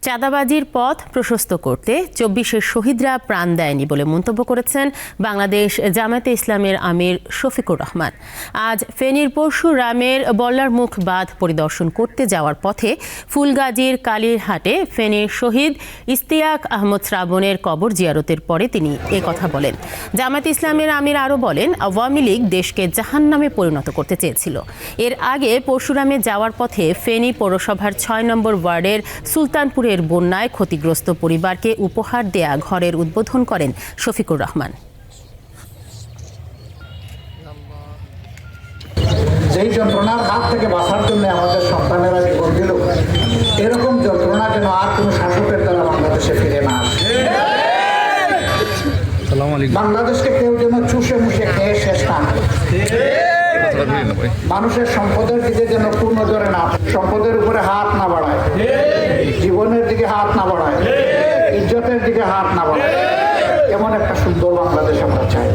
চাঁদাবাজির পথ প্রশস্ত করতে ২৪-এর শহীদরা প্রাণ দেয়নি বলে মন্তব্য করেছেন বাংলাদেশ জামায়াতে ইসলামের আমির শফিকুর রহমান। আজ ফেনীর পরশুরামের বল্লারমুখ বাঁধ পরিদর্শন করতে যাওয়ার পথে ফুলগাজীর কালীরহাটে ফেনীর শহীদ ইশতিয়াক আহমদ শ্রাবণের কবর জিয়ারতের পরে তিনি কথা বলেন। জামায়াতে ইসলামের আমির আরও বলেন, আওয়ামী লীগ দেশকে জাহান্নামে পরিণত করতে চেয়েছিল। এর আগে পরশুরামে যাওয়ার পথে ফেনী পৌরসভার ৬ নম্বর ওয়ার্ডের সুলতানপুরে বন্যায় ক্ষতিগ্রস্ত পরিবারকে উপহার দেয়া ঘরের উদ্বোধন করেন শফিকুর রহমান। যেই যন্ত্রণার হাত থেকে বাঁচার জন্য আমাদের সন্তানেরা জীবন দিল, এরকম যন্ত্রণা যেন আর কোনো শাসকের দ্বারা বাংলাদেশে ফিরে না আসে। বাংলাদেশকে কেউ যেন চুষে মুষে খেয়ে শেষ না করে। মানুষের সম্পদের দিকে যেন পূর্ণ ধরে না, সম্পদের উপরে হাত না বাড়ায়, জীবনের দিকে হাত না বাড়ায়, ইজ্জতের দিকে হাত না বাড়ায়, এমন একটা সুন্দর বাংলাদেশ আমরা চাই।